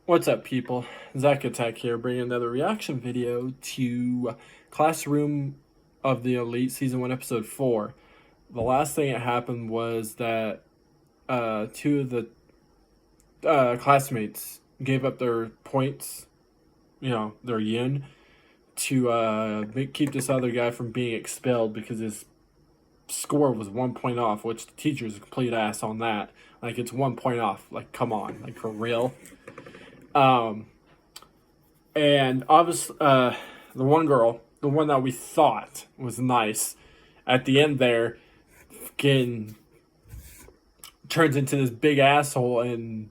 What's up, people? Zach Attack here, bringing another reaction video to Classroom of the Elite Season 1 Episode 4. The last thing that happened was that two of the classmates gave up their points, their yin, to keep this other guy from being expelled because his score was 1 point off, which the teacher's a complete ass on that. Like, it's 1 point off. Like, come on. Like, for real. And obviously, the one girl, the one that we thought was nice, at the end there, fucking turns into this big asshole and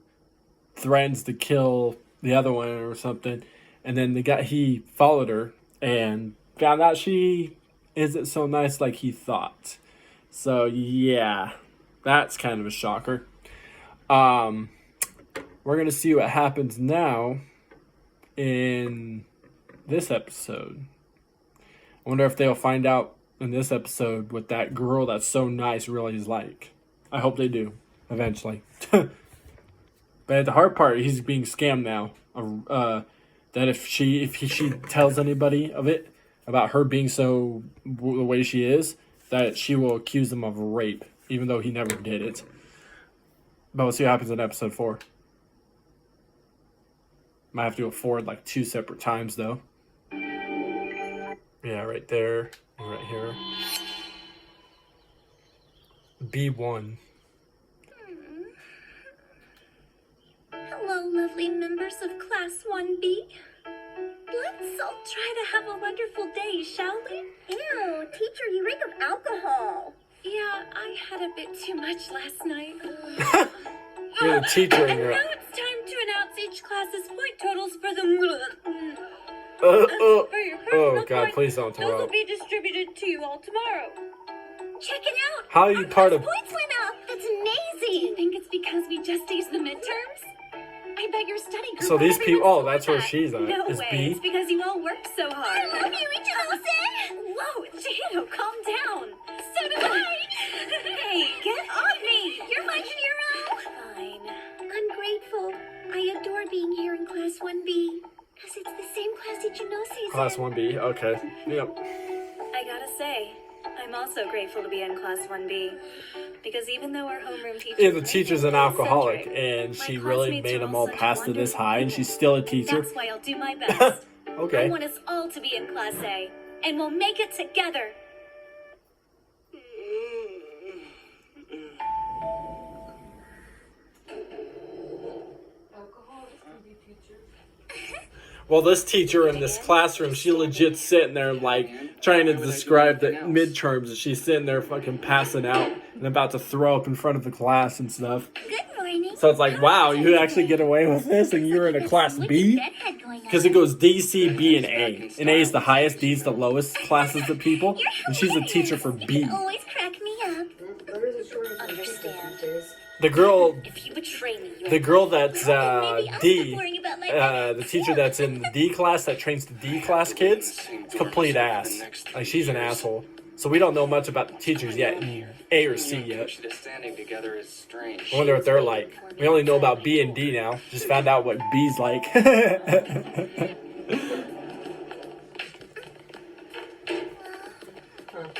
threatens to kill the other one or something. And then he followed her and found out she isn't so nice like he thought. So yeah, that's kind of a shocker. We're going to see what happens now in this episode. I wonder if they'll find out in this episode what that girl that's so nice really is like. I hope they do, eventually. But the hard part, he's being scammed now. That if she tells anybody of it, about her being so the way she is, that she will accuse him of rape, even though he never did it. But we'll see what happens in episode 4. Might have to go forward like 2 separate times, though. Yeah, right there. And right here. B1. Hello, lovely members of Class 1B. Let's all try to have a wonderful day, shall we? Ew, teacher, you reek of alcohol. Yeah, I had a bit too much last night. You're the teacher and And you're... now it's time to announce each class's point totals for the... For your personal God, points, please don't those will interrupt. be distributed to you all tomorrow. Check it out. How are you Our part of... points went up. That's Do you amazing. think it's because we just aced the midterms? I bet your study group... So these people... Oh, everyone that's scored where that. she's at. No Is way. B? It's because you all worked so hard. I love you, Richardson. Whoa, Chino, calm down. So do I. Hey, get on me. You're my hero. Fine. I'm grateful. I adore being here in Class 1B. Because it's the same class that you know, Caesar. Class 1B, okay. Yep. I gotta say, I'm also grateful to be in Class 1B. Because even though our homeroom teacher... Yeah, the teacher's an alcoholic, eccentric, and my she really classmates made are them all all such pass to this wonderful high, and people. she's still a teacher. That's why I'll do my best. I Okay. want us all to be in Class A. And we'll make it together. Well, this teacher in this classroom, she legit sitting there, like, trying to describe the midterms, and she's sitting there fucking passing out and about to throw up in front of the class and stuff. Good morning. So it's like, wow, you actually get away with this, and you're in a class B? Because it goes D, C, B, and A. And A is the highest, D is the lowest classes of people, and she's a teacher for B. You always crack me up. Understand. The girl, If you betray me, you're... the girl that's Maybe I'll stop D, worrying about my the teacher that's in the D class that trains the D class kids, it's complete ass. Like, she's an asshole. So we don't know much about the teachers yet in A or C yet. Standing together is strange. I wonder what they're like. We only know about B and D now. Just found out what B's like. I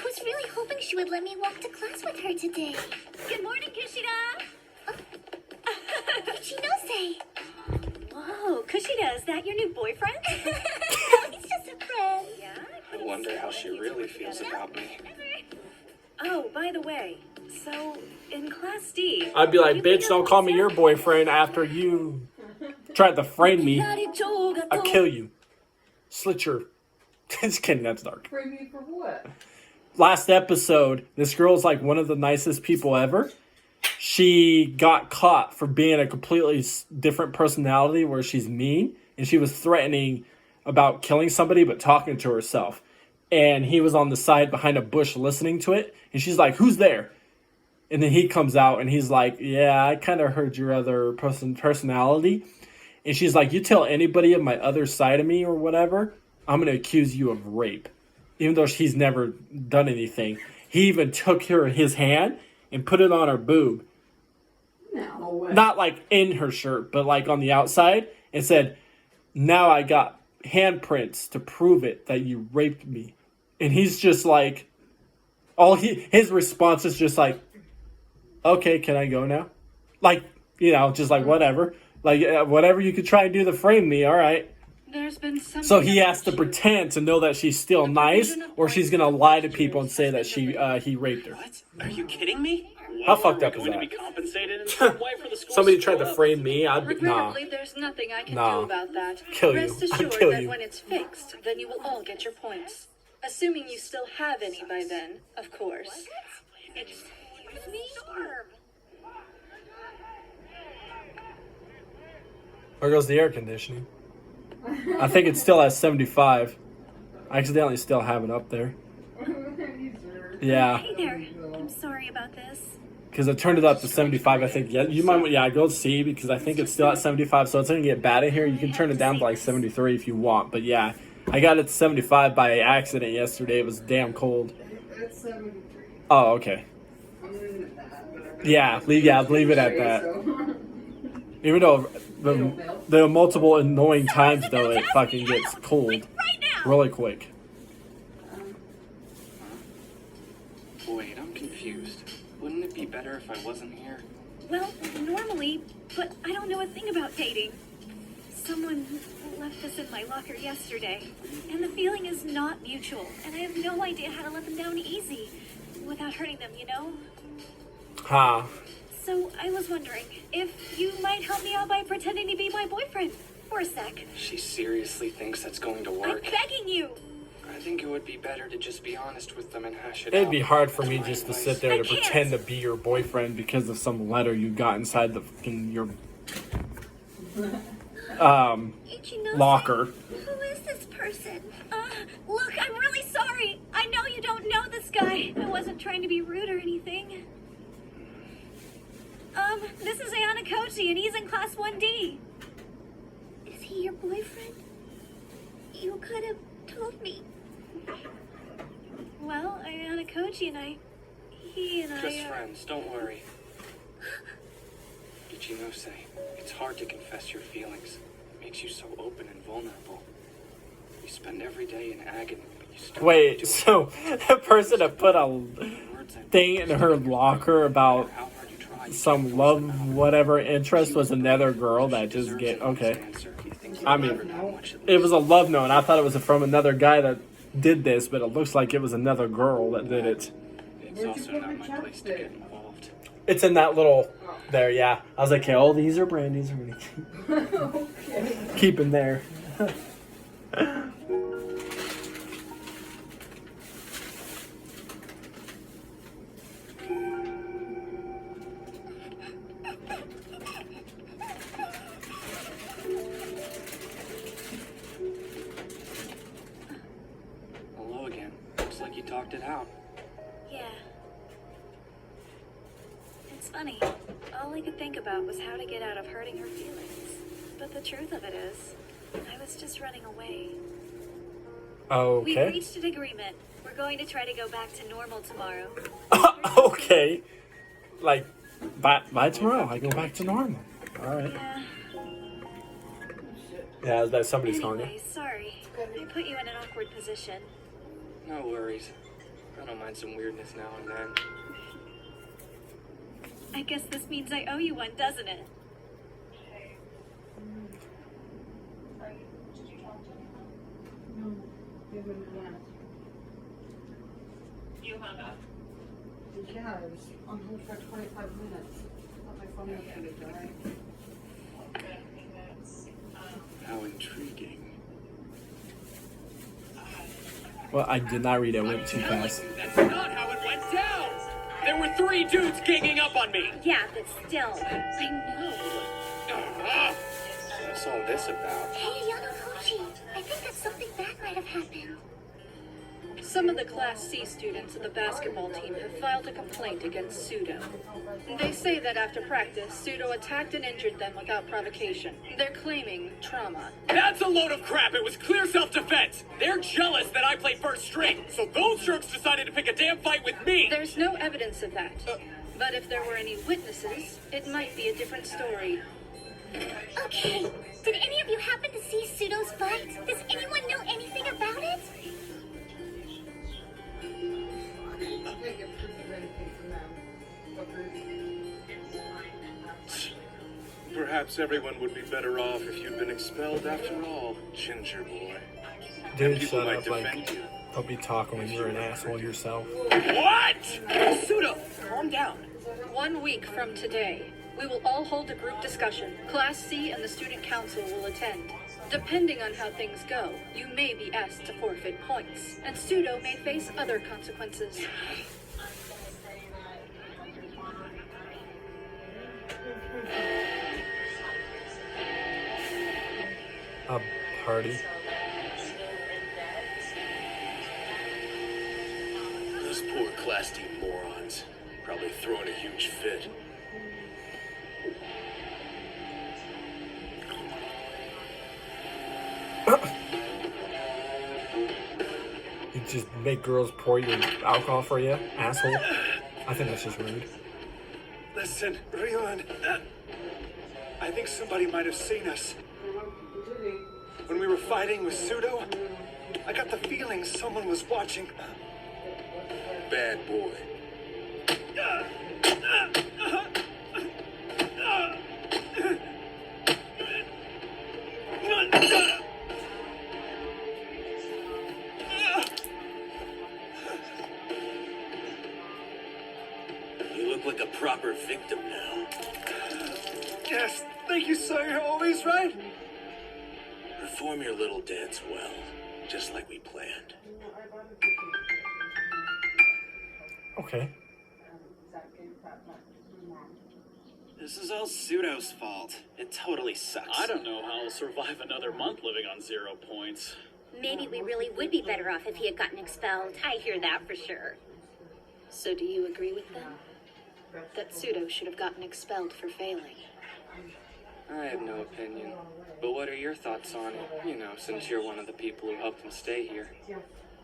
was really hoping she would let me walk to class with her today. Good morning, Kushida. Ichinose. Whoa, Kushida, is that your new boyfriend? He's just a friend. Yeah. I wonder how she really feels about me. Oh, by the way, so in Class D... I'd be like, you bitch, think don't I'm call me like your that? boyfriend after you tried to frame me. I'll kill you. Slit your... Just kidding, that's dark. Frame me for what? Last episode, this girl's like one of the nicest people ever. She got caught for being a completely different personality where she's mean, and she was threatening about killing somebody but talking to herself. And he was on the side behind a bush listening to it, and she's like, "Who's there?" And then he comes out and he's like, "Yeah, I kind of heard your other personality." And she's like, "You tell anybody of my other side of me or whatever, I'm going to accuse you of rape." Even though he's never done anything. He even took his hand and put it on her boob. No way. Not like in her shirt, but like on the outside. and said, now I got handprints to prove it that you raped me. And he's just like, his response is just like, okay, can I go now? Like, just like whatever. Like, whatever you could try and do to frame me, all right. There's been something. So he has to pretend to know that she's still nice, or she's gonna lie to people and say that he raped her. What? Are you kidding me? How fucked up is Going to that? be compensated in some way for the school Somebody tried to screw-up? frame me. I'd be nah. Regrettably, there's nothing I can Nah. do about that. Kill you. Rest I'd assured kill that you. when it's fixed, then you will all get your points. Assuming you still have any by then, of course. Excuse me? Where goes the air conditioning? I think it's still at 75. I accidentally still have it up there. Yeah, Hey there. I'm sorry about this. because I turned it up to 75. I think, you might, go see, because I think it's still at 75, so it's going to get bad in here. You can turn it down to like 73 if you want, but yeah, I got it to 75 by accident yesterday. It was damn cold. It's 73. Oh, okay. I'm leaving it at that. Yeah, leave it at that. Even though the multiple annoying times, though, it fucking gets cold Right now. really quick. Wait, I'm confused. Wouldn't it be better if I wasn't here? Well, normally, but I don't know a thing about dating. Someone left this in my locker yesterday, and the feeling is not mutual, and I have no idea how to let them down easy without hurting them, Ha. So I was wondering if you might help me out by pretending to be my boyfriend for a sec. She seriously thinks that's going to I'm work? begging you. I think it would be better to just be honest with them and hash it out. It'd be hard for me just to sit there I to can't. pretend to be your boyfriend because of some letter you got inside your Ichino-san, locker. Who is this person? Look, I'm really sorry. I know you don't know this guy. I wasn't trying to be rude or anything. This is Ayana Kochi, and he's in Class 1D. Is he your boyfriend? You could have told me. Well, Ayana Kochi and he and Just I, friends, don't worry. Did you know, say, it's hard to confess your feelings. It makes you so open and vulnerable. You spend every day in agony, but you start Wait, to so the person that put a words and thing in her locker about how hard you try, you some can't force love them out. whatever interest was another girl that She just deserves get an okay. honest answer. You think I you'll mean, never know much at it was a least. love note. I thought it was from another guy that did this, but it looks like it was another girl that did it. It's Where'd you also put not my my place to get chapstick? involved. It's in that little there, yeah. I was like, okay, all these are Brandy's. I'm gonna Okay. keep him there. Hello again. Looks like you talked it out. yeah. It's funny. All I could think about was how to get out of hurting her feelings. But the truth of it is, I was just running away. We've Okay. reached an agreement. We're going to try to go back to normal tomorrow. Okay. Like, by tomorrow, I go back to normal. All right. Yeah. Yeah, that somebody's calling you. Anyway, sorry. I put you in an awkward position. No worries. I don't mind some weirdness now and then. I guess this means I owe you one, doesn't it? No, they wouldn't want. You hung up. Yeah, I was on hold for 25 minutes. Thought my phone was gonna die. How intriguing. Well, I did not read it. I went too fast. That's not how it went down! There were 3 dudes ganging up on me! Yeah, but still. I know. Ah, What's all this about? Hey, Ayana Kochi. I think that something bad might have happened. Some of the Class C students of the basketball team have filed a complaint against Pseudo. They say that after practice, Pseudo attacked and injured them without provocation. They're claiming trauma. That's a load of crap! It was clear self-defense! They're jealous that I played first string, so those jerks decided to pick a damn fight with me! There's no evidence of that. But if there were any witnesses, it might be a different story. Okay, did any of you Perhaps everyone would be better off if you'd been expelled after all, Ginger Boy. Dude, People shut might up. Like, defend you. don't be talking when you're an asshole yourself. What? Pseudo, calm down. 1 week from today, we will all hold a group discussion. Class C and the student council will attend. Depending on how things go, you may be asked to forfeit points, and Pseudo may face other consequences. A party. Those poor Class D morons. Probably throwing a huge fit. You just make girls pour your alcohol for you, asshole. I think that's just rude. Listen, Ryuan. I think somebody might have seen us. When we were fighting with Pseudo, I got the feeling someone was watching. Bad boy. You look like a proper victim now. Yes, thank you, sir. You're always right. Perform your little dance well, just like we planned. Okay. This is all Pseudo's fault. It totally sucks. I don't know how I'll survive another month living on 0 points. Maybe we really would be better off if he had gotten expelled. I hear that for sure. So do you agree with them? That Pseudo should have gotten expelled for failing? I have no opinion. But what are your thoughts on it? You know, since you're one of the people who helped him stay here.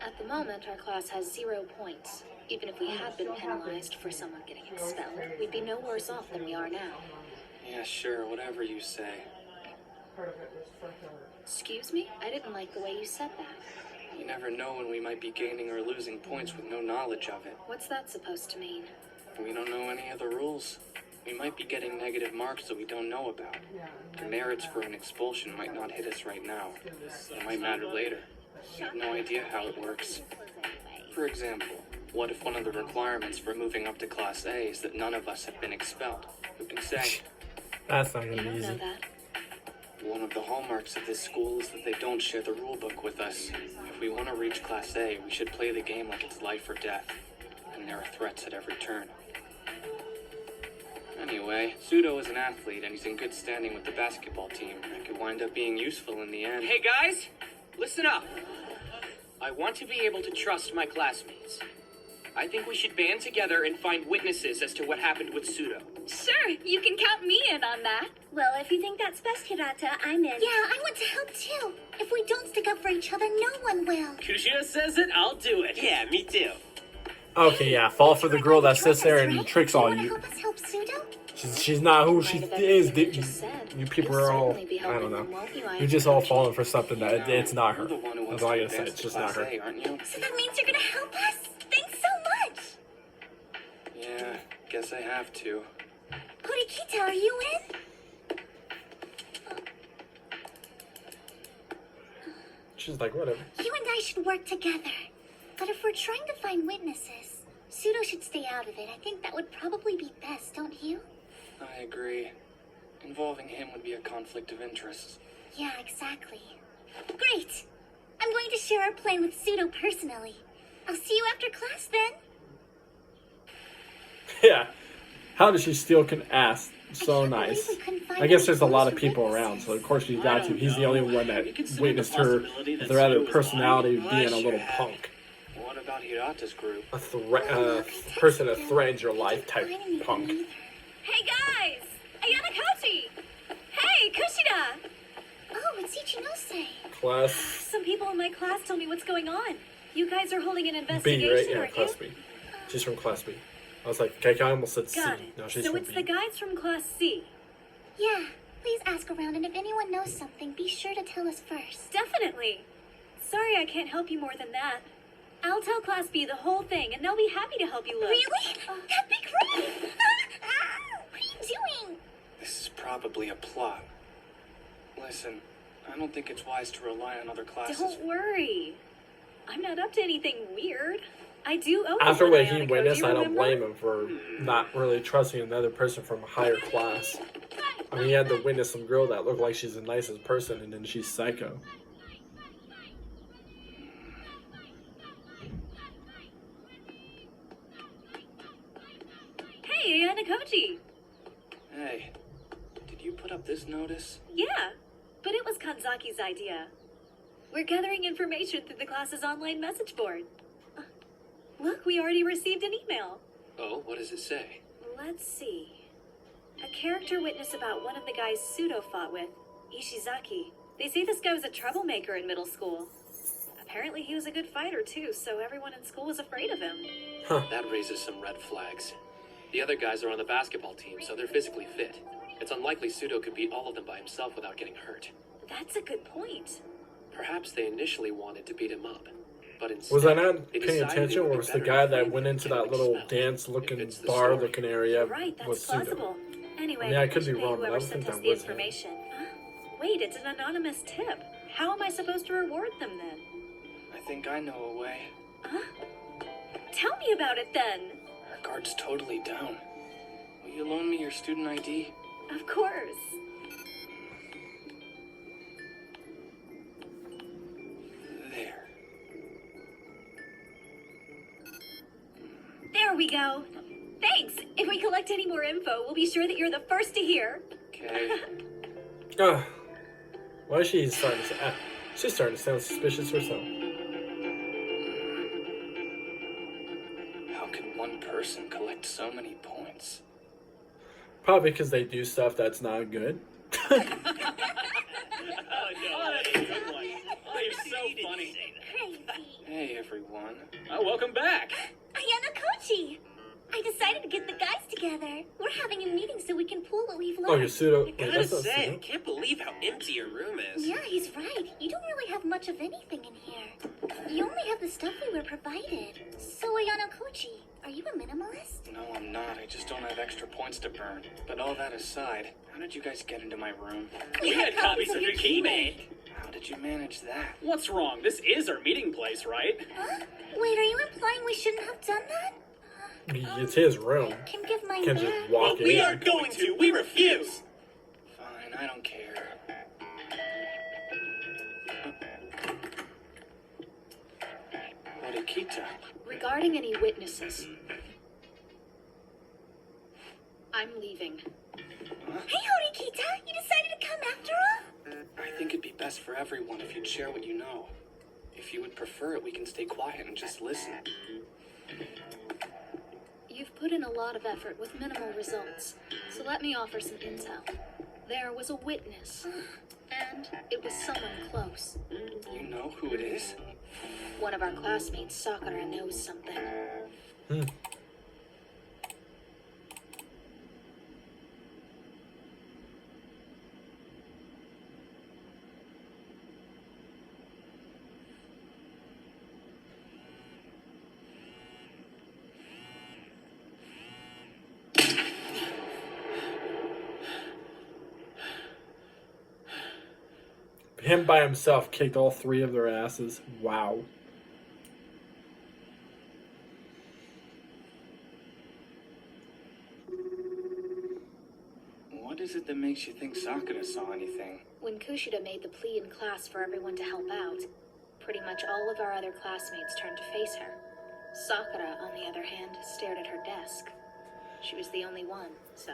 At the moment, our class has 0 points. Even if we had been penalized for someone getting expelled, we'd be no worse off than we are now. Yeah, sure, whatever you say. Excuse me? I didn't like the way you said that. You never know when we might be gaining or losing points with no knowledge of it. What's that supposed to mean? We don't know any of the rules. We might be getting negative marks that we don't know about. The merits for an expulsion might not hit us right now. It might matter later. We have no idea how it works. For example, what if one of the requirements for moving up to Class A is that none of us have been expelled? Who can say? That's not You gonna be don't know easy. that. One of the hallmarks of this school is that they don't share the rule book with us. If we want to reach Class A, we should play the game like it's life or death. And there are threats at every turn. Anyway, Pseudo is an athlete and he's in good standing with the basketball team. It could wind up being useful in the end. Hey guys, listen up. I want to be able to trust my classmates. I think we should band together and find witnesses as to what happened with Pseudo. Sure, you can count me in on that. Well, if you think that's best, Hirata, I'm in. Yeah, I want to help too. If we don't stick up for each other, no one will. Kushida says it, I'll do it. Yeah, me too. Okay, yeah, fall for the girl that sits there and tricks all You you. wanna help us help Pseudo? She's not who she Mind if is. everything you just said? You people You'll are all, certainly be I don't helping know. them, won't you, You're just all Iron? falling for something that it's not her. You're the one who That's wants all I to gotta say. advance It's to just not Class her. A, aren't you? So that means you're gonna help us? Thanks so much. Yeah, guess I have to. Horikita, are you in? She's like, whatever. You and I should work together. But if we're trying to find witnesses, Pseudo should stay out of it. I think that would probably be best, don't you? I agree. Involving him would be a conflict of interest. Yeah, exactly. Great! I'm going to share our plan with Pseudo personally. I'll see you after class then. Yeah. How does she still can ask? So nice. I guess there's a lot of people around, so of course she's got to. He's the only one that witnessed her threat personality being a little punk. What about Hirata's group? A person that threatens your life type punk. Hey guys! Ayana Kochi! Hey, Kushida! Oh, it's Ichinose. Class Some people in my class told me what's going on. You guys are holding an B, investigation, right? Yeah, aren't Class you? B. She's from Class B. I was like, okay, I almost said C. Got it. No, she's So from it's B. the guys from Class C. Yeah, please ask around, and if anyone knows something, be sure to tell us first. Definitely. Sorry I can't help you more than that. I'll tell Class B the whole thing, and they'll be happy to help you look. Really? That'd be great! What are you doing? This is probably a plot. Listen, I don't think it's wise to rely on other classes. Don't worry. I'm not up to anything weird. I do owe After you what one, he Ayano witnessed, Koji, I don't remember? blame him for not really trusting another person from a higher class. I mean, he had to witness some girl that looked like she's the nicest person, and then she's psycho. Hey, Ayano Koji. Hey, did you put up this notice? Yeah, but it was Kanzaki's idea. We're gathering information through the class's online message board. Look, we already received an email. Oh, what does it say? Let's see. A character witness about one of the guys Pseudo fought with, Ishizaki. They say this guy was a troublemaker in middle school. Apparently he was a good fighter too, so everyone in school was afraid of him. That raises some red flags. The other guys are on the basketball team, so they're physically fit. It's unlikely Pseudo could beat all of them by himself without getting hurt. That's a good point. Perhaps they initially wanted to beat him up, but instead, Was I not they paying decided it attention, would or be was the better guy to that find went into that chemical little smell. dance-looking, If it's the bar-looking area Right, that's with Pseudo? plausible. Anyway, I mean, I could be thank wrong, but I whoever don't sent think us that the was him. information. Wait, it's an anonymous tip. How am I supposed to reward them then? I think I know a way. Tell me about it then. Our guard's totally down. Will you loan me your student ID? Of course. There. There we go. Thanks. If we collect any more info, we'll be sure that you're the first to hear. Okay. Why is she starting to... she's starting to sound suspicious herself. How can one person collect so many points? Probably because they do stuff that's not good. Oh, no. Oh, that's a good one. Oh, you're so funny. Crazy. Hey, everyone. Oh, welcome back. Ayano Koji! I decided to get the guys together. We're having a meeting so we can pool what we've Oh, you're learned. Pseudo. I Wait, gotta that's not say, I Pseudo. can't believe how empty your room is. Yeah, he's right. You don't really have much of anything in here. You only have the stuff we were provided. So, Ayano Koji, are you a minimalist? No, I'm not. I just don't have extra points to burn. But all that aside, how did you guys get into my room? We had copies of your keymail. How did you manage that? What's wrong? This is our meeting place, right? Huh? Wait, are you implying we shouldn't have done that? It's his room. I can give mine Can't back. just walk in. We aren't going to. We refuse. Fine, I don't care. Morikita. Regarding any witnesses, I'm leaving. Hey, Horikita, you decided to come after all? I think it'd be best for everyone if you'd share what you know. If you would prefer it, we can stay quiet and just listen. You've put in a lot of effort with minimal results, so let me offer some intel. There was a witness, and it was someone close. You know who it is? One of our classmates, Sakura, knows something. Him by himself kicked all three of their asses. Wow. What is it that makes you think Sakura saw anything? When Kushida made the plea in class for everyone to help out, pretty much all of our other classmates turned to face her. Sakura, on the other hand, stared at her desk. She was the only one, so...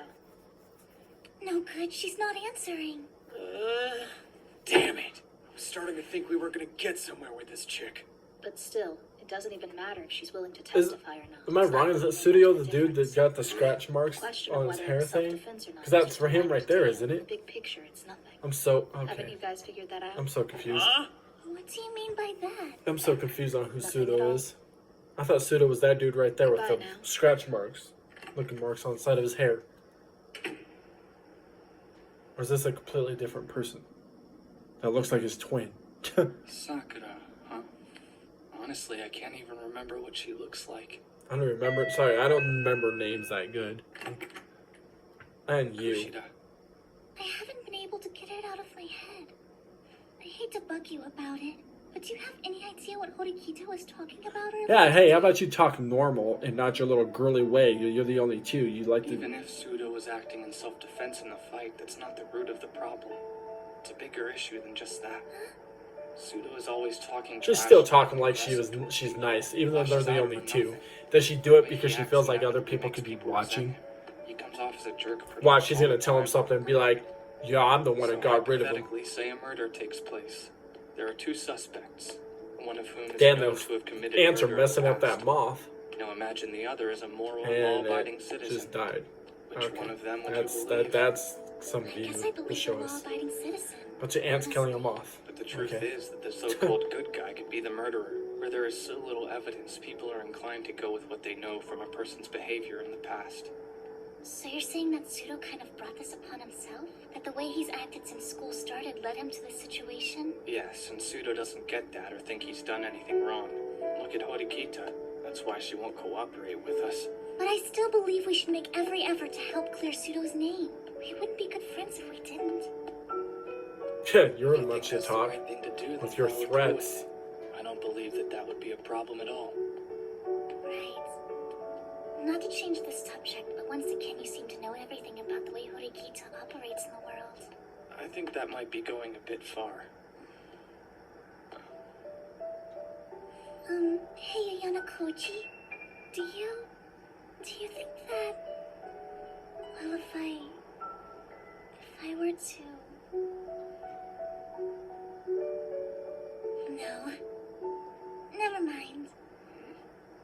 No good, she's not answering. Damn it. I was starting to think we were gonna get somewhere with this chick. But still, it doesn't even matter if she's willing to Is- testify or not. Am I It's not wrong? Is gonna that make Studio any the dude that difference. got the scratch marks Question of on his whether hair it's thing? self-defense or not Because that's is for him right there, isn't the it? big picture, it's nothing. I'm so... Haven't Okay. you guys figured that out? I'm so confused. What do you mean by that? I'm so confused on who Nothing at Pseudo all. is. I thought Pseudo was that dude right there with the Goodbye now. scratch marks. Looking marks on the side of his hair. Or is this a completely different person? That looks like his twin. Sakura, huh? Honestly, I can't even remember what she looks like. I don't remember. Sorry, I don't remember names that good. And you. Kushida. I haven't been able to get it out of my head. I hate to bug you about it, but do you have any idea what Horikita was talking about earlier? Yeah, hey, how about you talk normal and not your little girly way? You're the only two. You like to... Even if Pseudo was acting in self-defense in the fight, that's not the root of the problem. It's a bigger issue than just that. Pseudo is always talking. She's still talking like she's nice, even though they're the only two. Does she do it because she feels like other people could be watching? He comes off as a jerk. Watch, she's gonna tell him something and be like, yeah, I'm the one that got rid of him. Hypothetically, say a murder takes place. There are two suspects, one of whom is Damn, known those to have committed ants are murder in messing the up that past. moth. Now imagine the other is a moral, And law-abiding it citizen. just died. Which one of them would That's you believe? that's some I view guess I to believe show a us. law-abiding citizen. Bunch of ants killing a moth. But the truth Okay. is that the so-called good guy could be the murderer. Where there is so little evidence, people are inclined to go with what they know from a person's behavior in the past. So you're saying that Pseudo kind of brought this upon himself? That the way he's acted since school started led him to this situation? Yes, and Pseudo doesn't get that or think he's done anything wrong. Look at Horikita. That's why she won't cooperate with us. But I still believe we should make every effort to help clear Pseudo's name. We wouldn't be good friends if we didn't. You're I in think much to that's the talk right thing to do, then with your follow through threats. with it. I don't believe that would be a problem at all. Right. Not to change the subject, but once again you seem to know everything about the way Horikita operates in the world. I think that might be going a bit far. Hey Ayana Koji, do you think that, well, if I were to... No. Never mind.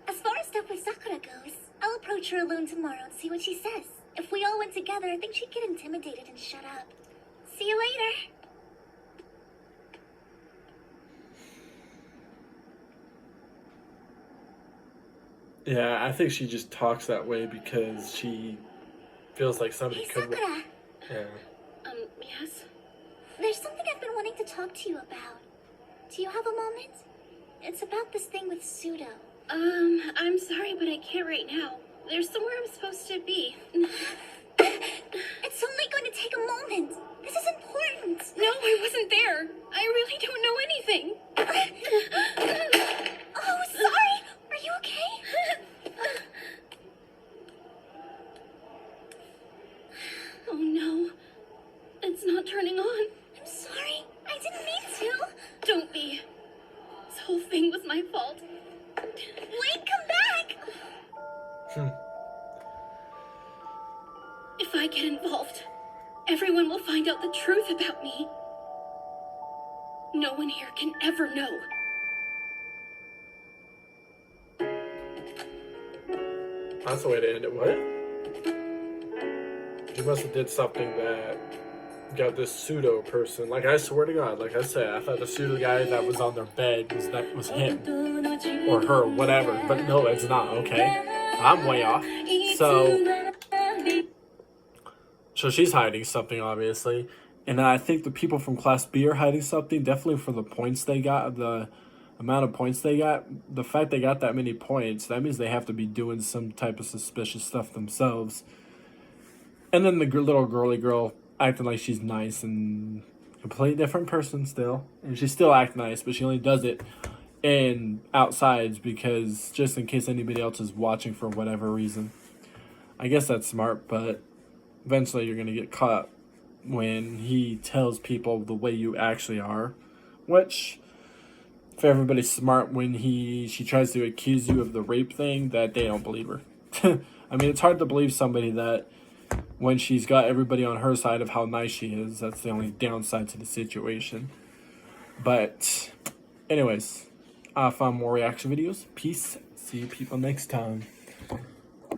As far as stuff with Sakura goes, I'll approach her alone tomorrow and see what she says. If we all went together, I think she'd get intimidated and shut up. See you later. Yeah, I think she just talks that way because she feels like somebody Hey, could... Sakura. Yeah. Yes? There's something I've been wanting to talk to you about. Do you have a moment? It's about this thing with Pseudo. I'm sorry, but I can't right now. There's somewhere I'm supposed to be. It's only going to take a moment. This is important. No, I wasn't there. I really don't know anything. Oh, sorry. Are you okay? Oh no. It's not turning on. I'm sorry. I didn't mean to. Don't be. This whole thing was my fault. Wait, come back. If I get involved, everyone will find out the truth about me. No one here can ever know. That's the way to end it. What? You must have did something that got this pseudo person. Like, I swear to God, like I said, I thought the pseudo guy that was on their bed was him. Or her, whatever. But no, it's not, okay? I'm way off. So she's hiding something, obviously. And I think the people from Class B are hiding something, definitely for the points they got, the amount of points they got. The fact they got that many points, that means they have to be doing some type of suspicious stuff themselves. And then the little girly girl acting like she's nice and completely different person still. And she still acts nice, but she only does it in outsides because just in case anybody else is watching for whatever reason. I guess that's smart, but eventually you're going to get caught when he tells people the way you actually are. Which, if everybody's smart, when she tries to accuse you of the rape thing, that they don't believe her. I mean, it's hard to believe somebody that when she's got everybody on her side of how nice she is, that's the only downside to the situation. But, anyways, I found more reaction videos. Peace. See you people next time.